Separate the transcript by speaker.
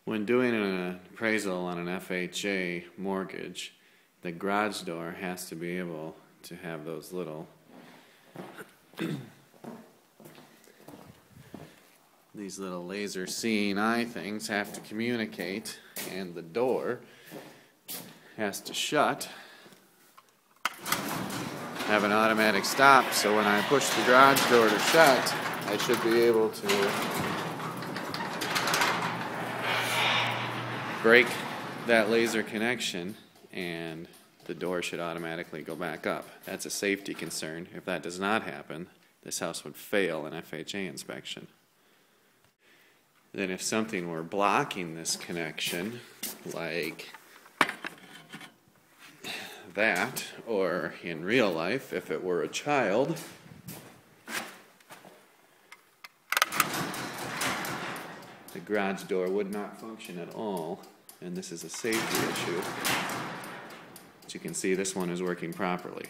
Speaker 1: When doing an appraisal on an FHA mortgage, the garage door has to be able to have those little these little laser seeing eye things have to communicate, and the door has to shut, have an automatic stop, so when I push the garage door to shut, I should be able to break that laser connection and the door should automatically go back up. That's a safety concern. If that does not happen, this house would fail an FHA inspection. Then if something were blocking this connection, like that, or in real life, if it were a child, the garage door would not function at all, and this is a safety issue. As you can see, this one is working properly.